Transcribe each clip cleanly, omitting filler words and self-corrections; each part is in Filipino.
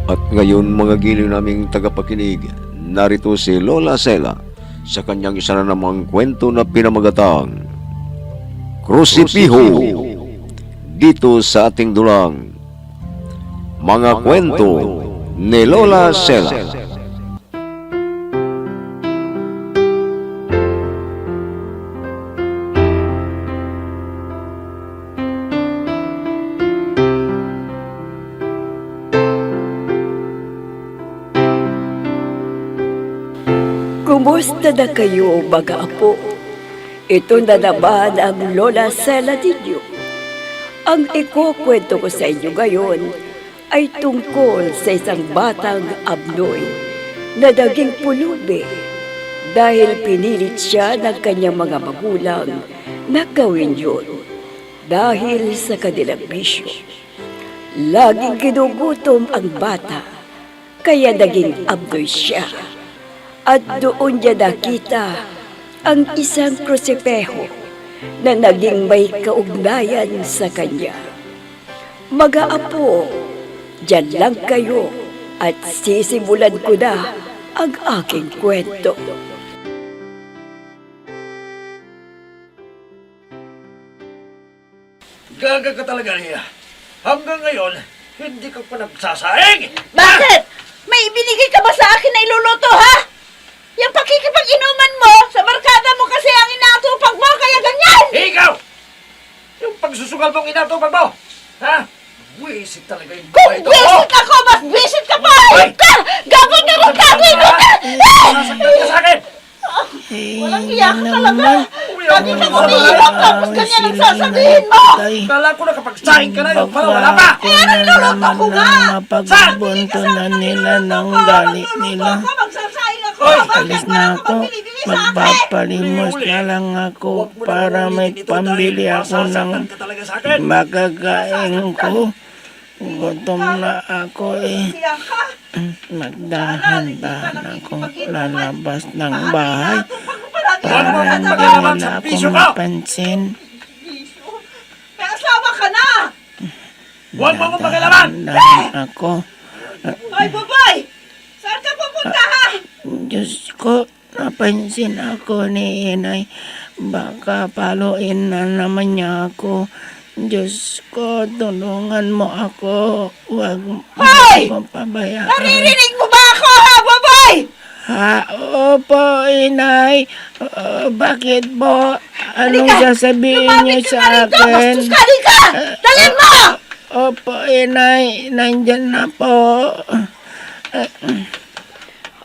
At ngayon mga giliw naming tagapakinig, narito si Lola Sela sa kanyang isa na namang kwento na pinamagatang Krusipiho, dito sa ating dulang Mga Kwento ni Lola Sela. Kumusta na kayo, mga apo? Ito na naman ang Lola Sela ninyo. Ang ikukwento ko sa inyo ngayon ay tungkol sa isang batang abnoy na naging pulubi dahil pinilit siya ng kanyang mga magulang na gawin yun dahil sa kanilang bisyo. Laging ginugutom ang bata, kaya naging abnoy siya. At doon niya nakita ang isang krusipeho na naging may kaugnayan sa kanya. Mga apo, diyan lang kayo at sisimulan ko na ang aking kwento. Gaga ka talaga niya. Hanggang ngayon, hindi ka pa nagsasaing! Bakit? May ibinigay ka ba sa akin na iluluto, ha? Yung pakikipag-inuman mo, sa barkada mo kasi ang inaatupag mo, kaya ganyan! Ikaw! Yung pagsusugal mong inatupag mo! Ha? Wisit talaga yung Kung buhay ito! visit ako, mas visit ka pa! Hoy! Ka! Gagawin ka rin gagawin mo ka! Nasaktan ka sa akin! Walang iyak ka talaga! Lagi kang umiiyak, tapos ganyan ang sasabihin mo! Kala ko na kapag saing ka na yun, parang wala pa! Eh, anong luluto ko nga? Mapagbuntunan nila ng galit nila. Magsasayang ako! Hoy! Bakit Alis wala na ka ako. pang binibigay sa akin? Magpapalimos na lang ako para may pambili ako ng Masasaktan ka talaga sa akin! makakain ko. Gutom na ako eh. Iyak ka! Magdahan-dahan ako lalabas ng bahay Huwag mo para hindi magpagalaman nila sa ako piso ka! mapansin. May asawa ka na! Huwag mo akong pakialaman! Dahan ako. Ay, baboy! Saan ka pupunta, ha? Diyos ko, napansin ako ni inay. Baka paluin na naman niya ako. Diyos ko, tulungan mo ako. Huwag mo Hoy! akong pabayaan. Naririnig mo ba ako, ha, baboy? Ha? Opo, inay. Bakit po? Anong sasabihin niyo Lumapit ka sa na rito! akin? Bastos ka! Halika! Dalhin mo! Opo, inay. Nandyan na po.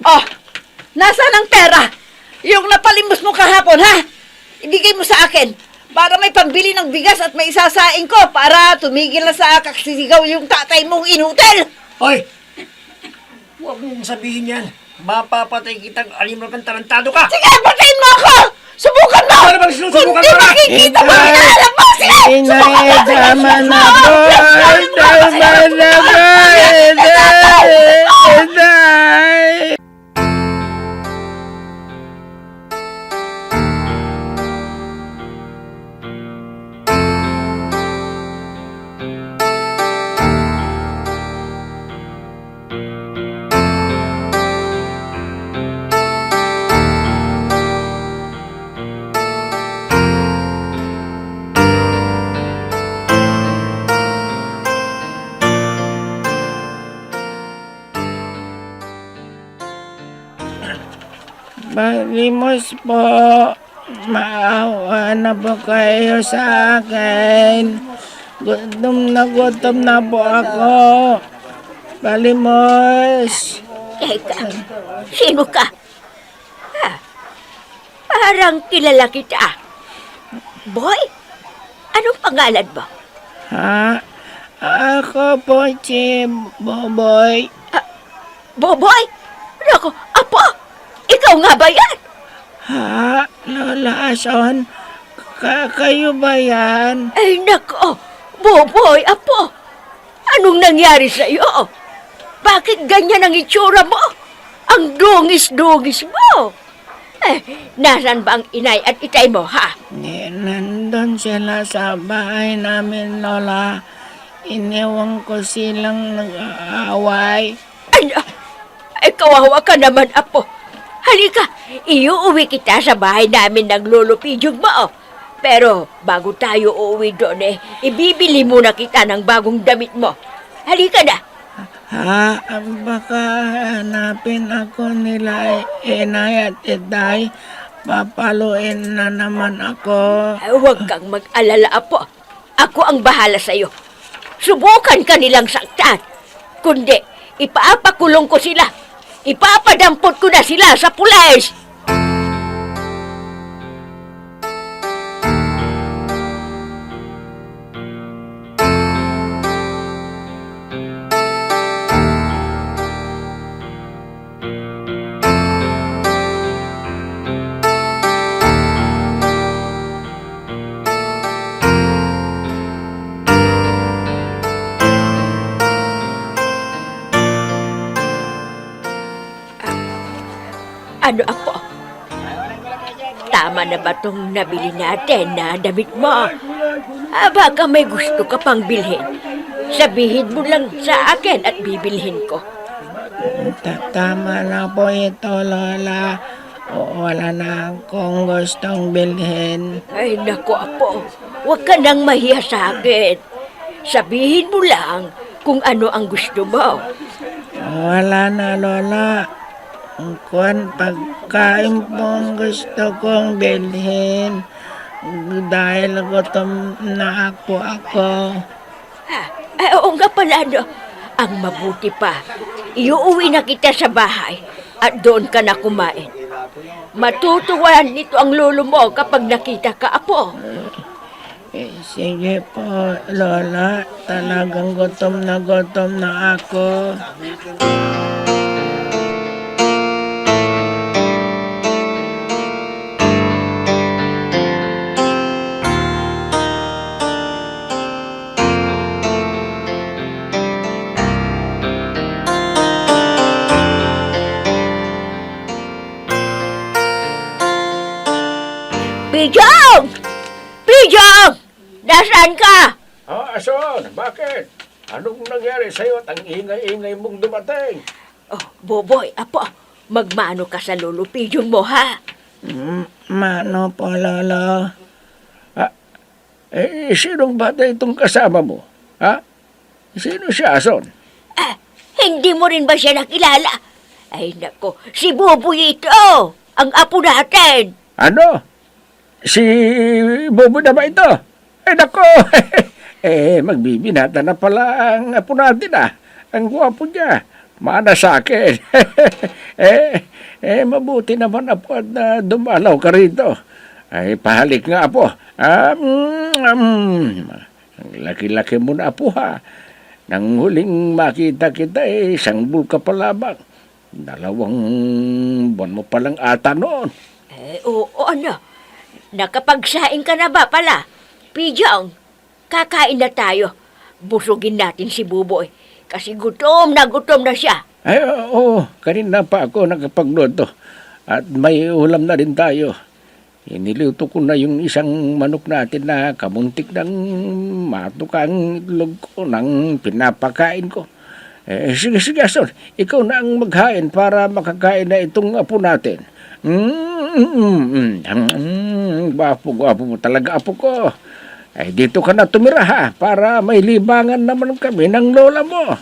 Oh, nasaan ang pera? Yung napalimos mo kahapon, ha? Ibigay mo sa akin para may pambili ng bigas at may isasaing ko para tumigil na sa kaksisigaw yung tatay mong inutil. Hoy! Huwag mong sabihin yan. Mapapatay kitang alim na kang tarantado ka! Sige, patayin mo ako! Subukan mo! Ano bang sinusubukan Hindi mo, ha? makikita mo ang hinahanap mo! Sige! Inay, tama na po. Tama na po. Inay. Malimos po. Maawa na po kayo sa akin. Gutom na po ako. Malimos. Teka, sino ka? Ha? Parang kilala kita. Boy? Anong pangalan mo? Ha? Ako po si Boboy. Boboy? Naku, apo! Ikaw nga ba yan? Ha? Lola Ason? Kayo ba yan? Ay, nako! Boboy, apo! Anong nangyari sa iyo? Bakit ganyan ang itsura mo? Ang dungis-dungis mo! Nasaan ba ang inay at itay mo, ha? Nandun sila sa bahay namin, Lola. Iniwan ko silang nag-aaway. kawawa ka naman, Apo. Halika, iuwi kita sa bahay namin ng Lolo Pidyong mo. Pero bago tayo uuwi doon ibibili muna kita ng bagong damit mo. Halika na. Ha? Baka hanapin ako nila inay at itay. Papaluin na naman ako. Huwag kang mag-alala, Apo. Ako ang bahala sa'yo. Subukan ka nilang saktan. Kundi, ipaapakulong ko sila. Ipapadampot ko na sila sa pulis. Ano, Apo? Tama na ba itong nabili natin na damit mo? Baka may gusto ka pang bilhin. Sabihin mo lang sa akin at bibilhin ko. Tama na po ito, Lola. Wala na akong gustong bilhin. Ay, naku, Apo. Huwag ka nang mahiya sa akin. Sabihin mo lang kung ano ang gusto mo. Wala na, Lola. Kung pagkain pong gusto kong bilhin dahil gutom na ako. Oo nga pala, no. Ang mabuti pa, iuwi na kita sa bahay at doon ka na kumain. Matutuwa nito ang lolo mo kapag nakita ka, Apo. Sige po, Lola. Talagang gutom na ako. Pijong! Pijong! Nasaan ka? Ason, bakit? Anong nangyari sa'yo at ang ingay-ingay mong dumating? Oh, Boboy, Apo, magmano ka sa lolo Pijong mo, ha? Mano po, Lolo? Sinong bata itong kasama mo? Ha? Sino siya, Ason? Hindi mo rin ba siya nakilala? Ay, nako, si Boboy ito! Ang apo natin! Ano? Si Bobo na ba ito? Nako! Magbibinata na pala ang apo natin, Ang gwapo niya. Mana sa akin. Mabuti naman, apo, at dumalaw ka rito. Ay, pahalik nga, apo. Ang laki-laki mo na, apo, ha. Nang huling makita kita, sangbol ka pa lamang. 2 buwan mo palang ata noon. Oo, ano? Nakapagsaing ka na ba pala? Pijong, kakain na tayo. Busugin natin si Buboy. Kasi gutom na siya. Ay, oo. Kanina pa ako nakapagluto. At may ulam na rin tayo. Iniluto ko na yung isang manok natin na kamuntik ng matukang itlog ko nang pinapakain ko. Sige, Ason. Ikaw na ang maghain para makakain na itong apo natin. Gwapo mo talaga, apo ko. Ay, dito ka na tumira, ha, para may libangan naman kami ng lola mo.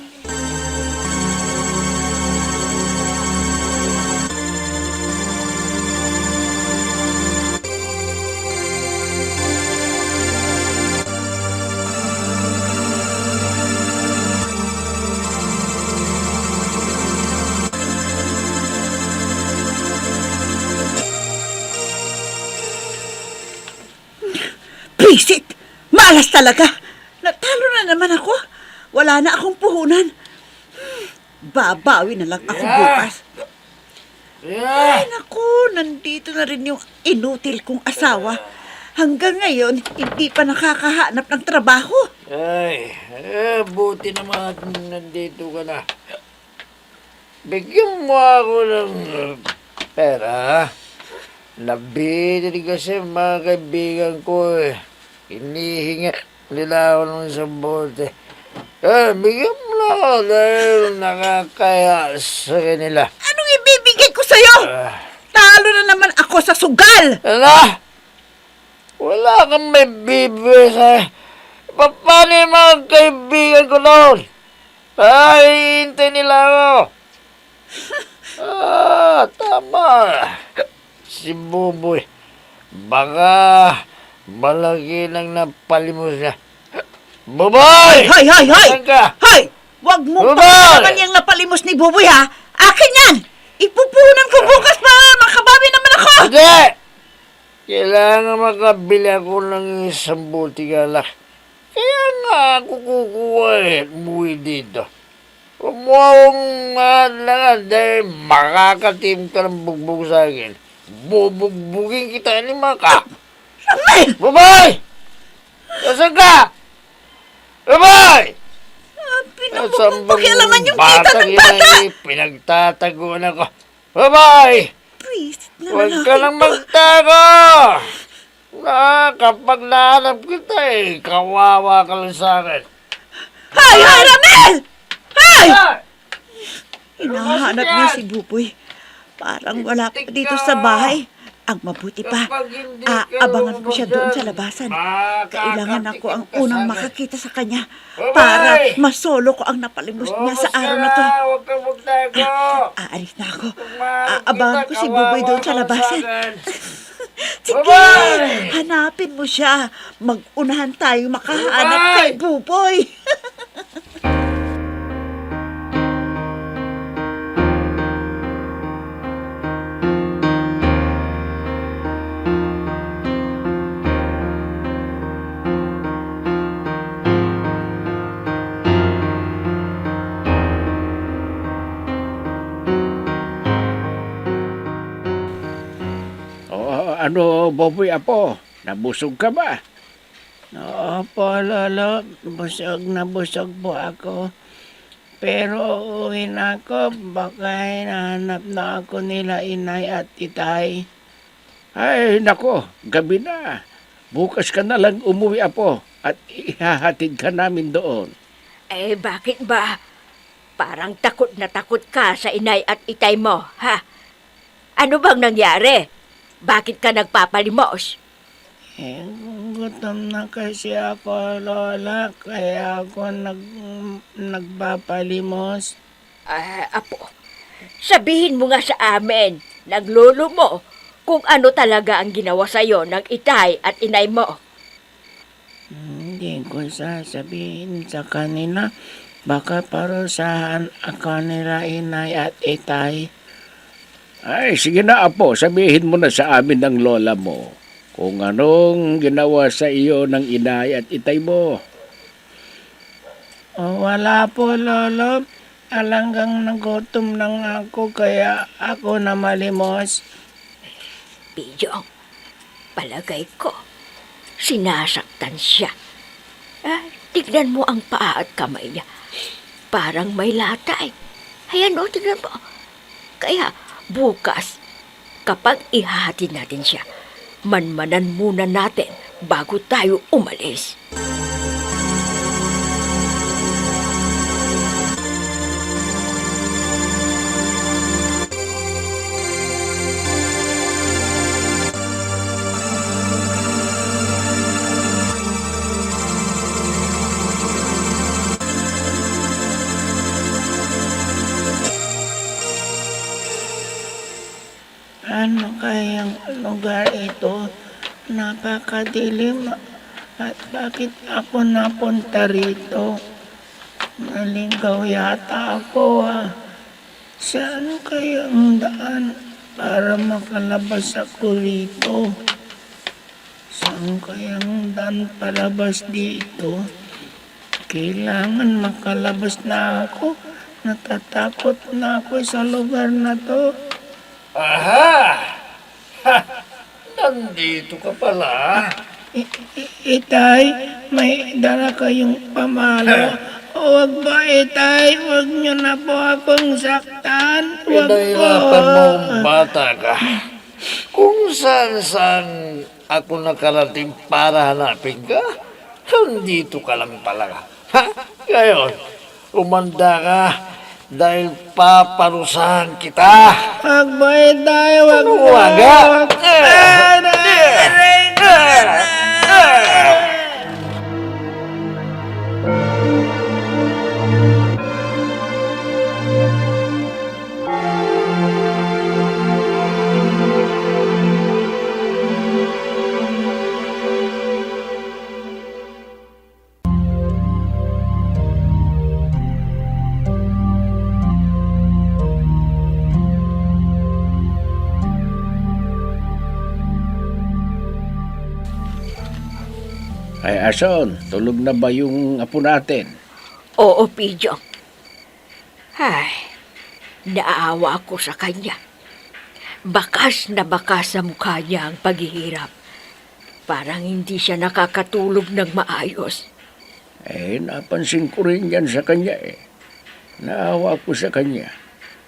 Visit! Malas talaga! Natalo na naman ako. Wala na akong puhunan. Babawi na lang ako bukas. Ay, naku, nandito na rin yung inutil kong asawa. Hanggang ngayon, hindi pa nakakahanap ng trabaho. Ay, buti naman nandito ka na. Bigyan mo ako ng pera. Nabili kasi mga kaibigan ko. Hinihinga nila ako ng isang bote. Bigyan mo na ako dahil nakakaya sa kanila. Anong ibibigay ko sa'yo? Talo na naman ako sa sugal! Ano? Wala kang may bibigay sa'yo. Paano yung mga kaibigan ko noon? Ay, hintay nila ako. Tama. Si Buboy. Baka malaki lang napalimos niya. Buboy! Hoy! Saan ka? Hoy! Huwag mong Buboy! pagkakaman yung napalimos ni Buboy, ha? Akin yan! Ipupunan ko bukas para makabawi naman ako! Hindi! Kailangan makabili ako ng isang buti galak. Kaya nga ako kukuha umuwi dito. Huwag mo akong mahalangan dahil makakatim ka ng bugbog sa akin. Bubugbugin kita ni Maka. Ramel! Bubay! Nasaan ka? Bubay! Pakialaman yung kita ng bata! Pinagtataguan ako. Bubay! Please, Huwag ka lang magtago! Kapag nahanap kita kawawa ka lang sa akin. Hoy! Ramel! Hoy! Ay! Hinahanap niya si Buboy. Parang wala pa dito sa bahay. Ang mabuti pa, aabangan ko siya doon sa labasan. Kailangan ako ang unang makakita sa kanya para masolo ko ang napalimos niya sa araw na to. Huwag kang magtago! Aalis na ako. Aabangan ko si Buboy doon sa labasan. Sige, Bye-bye! hanapin mo siya. Mag-unahan tayo makahanap kay Buboy. Ano, Boboy Apo? Nabusog ka ba? Opo, Lolo. Busog po ako. Pero uuwi na ako. Baka hinahanap na ako nila inay at itay. Ay, nako, gabi na. Bukas ka na lang umuwi, Apo, at ihahatid ka namin doon. Eh, bakit ba? Parang takot na takot ka sa inay at itay mo, ha? Ano bang nangyari? Bakit ka nagpapalimos? Gutom na kasi ako, Lola. Kaya ako nagpapalimos. Apo, sabihin mo nga sa amin, naglolo mo, kung ano talaga ang ginawa sa'yo ng itay at inay mo. Hindi ko sasabihin sa kanila. Baka parusahan ako nila inay at itay. Ay, sige na, Apo, sabihin mo na sa amin ng lola mo kung anong ginawa sa iyo ng inay at itay mo. Wala po, Lolo. Alanggang nagutom lang ako kaya ako na malimos. Biyong, palagay ko, sinasaktan siya. Tignan mo ang paa at kamay niya. Parang may latay. Ayan o, tignan mo. Kaya, bukas, kapag ihahatid natin siya, manmanan muna natin bago tayo umalis. Ano kayang lugar ito? Napakadilim at bakit ako napunta rito? Naligaw yata ako Saan kayang daan para makalabas ako rito? Saan kayang daan palabas dito? Kailangan makalabas na ako. Natatakot na ako sa lugar na to. Aha! Ha! Nandito ka pala. Itay, may dala kayong pamalo. Huwag ba, Itay? Huwag niyo na po akong saktan. Huwag po. Pinahirapan mong bata ka. Kung saan ako nakarating para hanapin ka, nandito ka lang pala. Ha? Ngayon, umanda ka dahil paparusahan kita. Magbayad tayo, wag mo. Uwaga! Ay, Ason, tulog na ba yung apo natin? Oo, Pidyo. Ay, naawa ako sa kanya. Bakas na bakas sa mukha niya ang paghihirap. Parang hindi siya nakakatulog ng maayos. Eh, napansin ko rin yan sa kanya eh. Naawa ko sa kanya.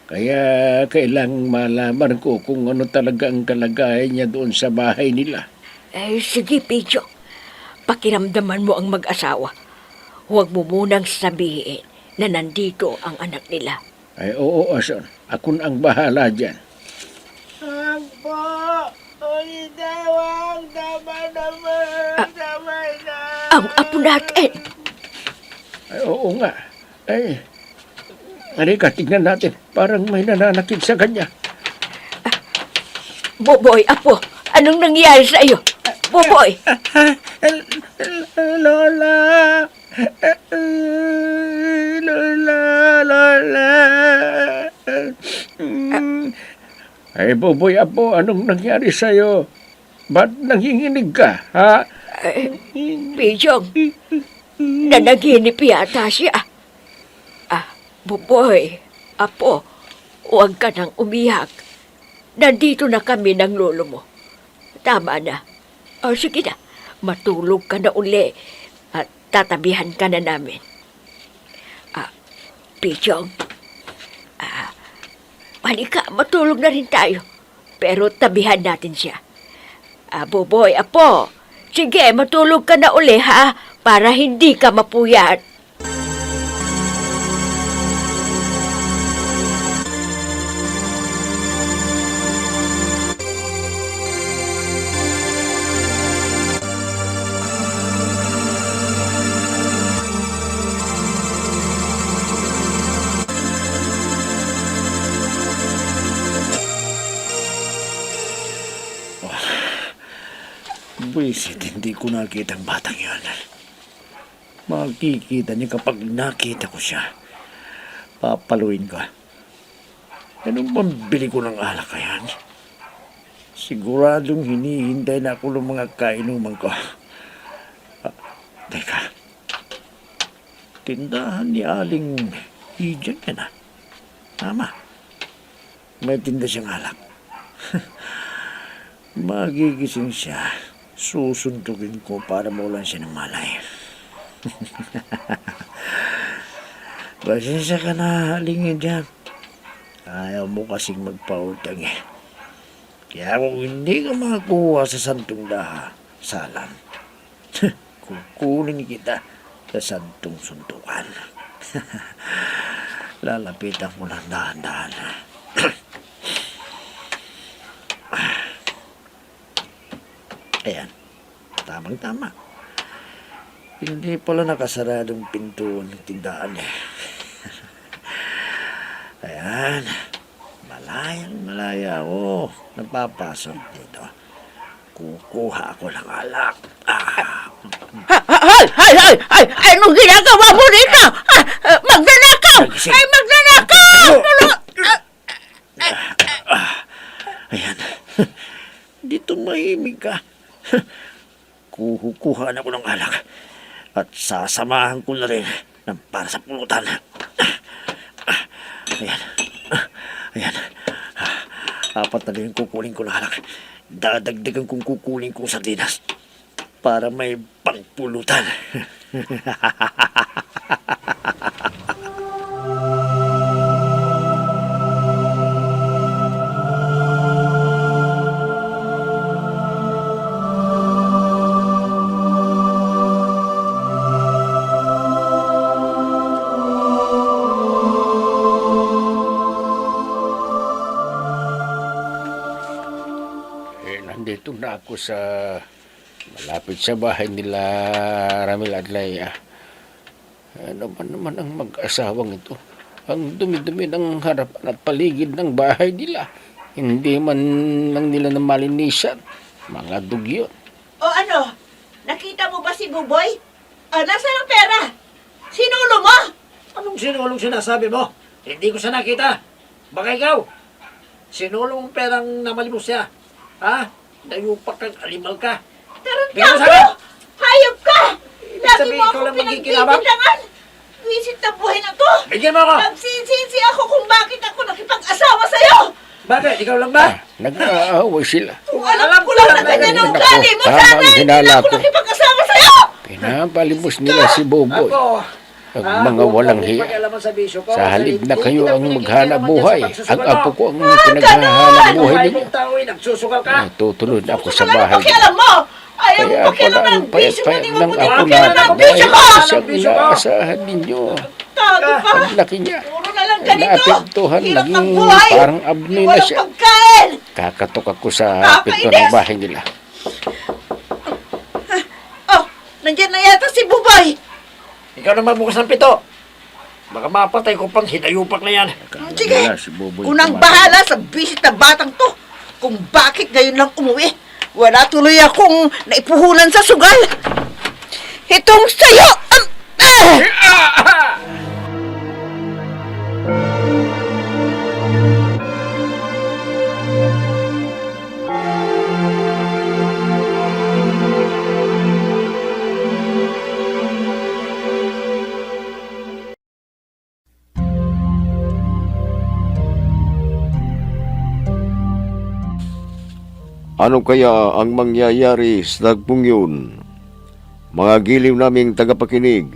Kaya kailangang malaman ko kung ano talaga ang kalagayan niya doon sa bahay nila. Eh, sige, Pidyo. Pakiramdaman mo ang mag-asawa. Huwag mo munang sabihin na nandito ang anak nila. Ay, oo, Ason. Ako na ang bahala dyan. Agpo! Ulit tayo, tama naman. Tama na. Ang apo natin! Ay, oo nga. Ay, halika, tignan natin. Parang may nananakit sa kanya. Boboy, apo, anong nangyari sa iyo? Boboy! Lola! Lola! Ay, Boboy, apo, anong nangyari sa'yo? Ba't nanginginig ka, ha? Pidyo, nanaginip yata siya. Boboy, apo, huwag ka nang umiyak. Nandito na kami ng lolo mo. Tama na. O sige na, matulog ka na uli at tatabihan ka na namin. Pidyo, halika, matulog na rin tayo. Pero tabihan natin siya. Boboy, apo, sige, matulog ka na uli ha, para hindi ka mapuyat. Buisit, hindi ko nakita ang batang yun. Makikita niya kapag nakita ko siya. Papaluin ko. Anong pambili ko ng alak kayan? Siguradong hinihintay na ako ng mga kainuman ko. Teka. Tindahan ni Aling Ijan yan ah. Tama. May tinda siyang alak. Magigising siya. Susundugin ko para maulan siya ng malay. Pasensya ka na, halingin dyan. Ayaw mo kasing magpautang eh. Kaya kung hindi ka makakuha sa santong salan, kukunin kita sa santong suntukan. Lalapitan ko ng dahan-dahan. Ayan, tamang-tama. Hindi pala nakasaradong pinto ng tindahan eh. Ayan, malayang-malaya ako. Napapasok dito. Kukuha ako ng alak. Ay! Anong ginagawa mo rito? Magnanakaw! Ay, magnanakaw! Ayan, dito mahimig ka. Kukuha na ako ng alak at sasamahan ko na rin ng para sa pulutan. Ayan. Apat na rin kukunin ko ng alak. Dadagdagan kong kukunin kong sardinas para may pangpulutan. ako sa malapit sa bahay nila Ramil at Laya. Ano ba naman ang mag-asawang ito? Ang dumi-dumi ng harapan at paligid ng bahay nila. Hindi man lang nila na malinisan. Mga dugyo. O ano? Nakita mo ba si Buboy? Nasaan ang pera? Sinulo mo? Anong sinulong sinasabi mo? Hindi ko siya nakita. Baka ikaw. Sinulong mong perang namalimos siya. Ha? Dayupak kang alimal ka. Bigyan mo sa Tarantado! akin! Hayop ka! Lagi sabihin mo ikaw ako lang magkikinabang? pinagbibintangan! Wisit na buhay na to! Bigyan mo ako! Nagsisisi ako kung bakit ako nakipag-asawa sa'yo! Bakit? Ikaw lang ba? Nag-aaway sila. Kung alam ko lang na ganyan ang Naku, ugali mo, tama sana ang hindi hinala na ako ko. nakipag-asawa sa'yo! Pinapalimos nila si Boboy. Ako! Ang mga walang hiya. Sa halip na kayo ang maghanap buhay, ang apo ko ang pinaghahanap buhay ninyo. Nagsusukal ka? Tutulod ako sa Kung ano bahay. pakialam mo? Ayaw mo Kaya pakialam pala ng ang bisyo mo, payat-payat di mo ng mo apo pakialam natin ng bisyo ko! dahil siyang naasahan ninyo. Tago ka! Ang laki niya. Puro na lang ganito! Naapektuhan, Hirap ng naging buhay! parang abnoy na Walang siya. pagkain! Kakatok ako sa pinto Kakainis! ng bahay nila. Oh, nandiyan na yata si Buboy! Ikaw naman bukas ng pito. Baka mapatay ko pang hinayupak na yan. Sige, Wala si Boboy unang pumasok. bahala sa bisit na batang to. Kung bakit ngayon lang umuwi. Wala tuloy akong naipuhunan sa sugal. Itong sayo! Ano kaya ang mangyayari sa tagpong yun? Mga giliw naming tagapakinig,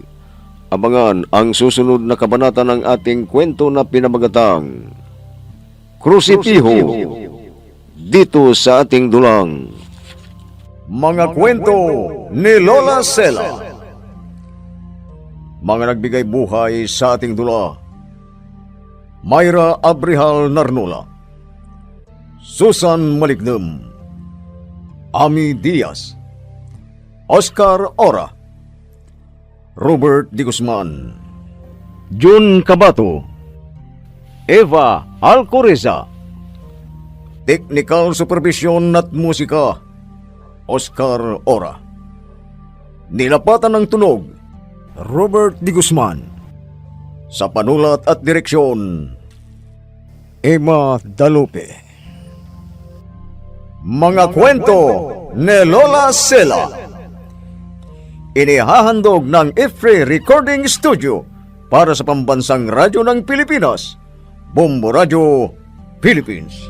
abangan ang susunod na kabanata ng ating kwento na pinamagatang Krusipiho, dito sa ating dulang. Mga kwento ni Lola Sela. Mga nagbigay buhay sa ating dula: Myra Abrihal Narnola, Susan Malignem, Ami Diaz, Oscar Ora, Robert D. Guzman, Jun Cabato, Eva Alcoreza. Technical Supervision at Musika, Oscar Ora. Nilapatan ng tunog, Robert D. Guzman. Sa panulat at direksyon, Emma Dalupe. Mga kwento ni Lola Sela. Inihahandog ng IFRE Recording Studio para sa pambansang radyo ng Pilipinas, Bombo Radio, Philippines.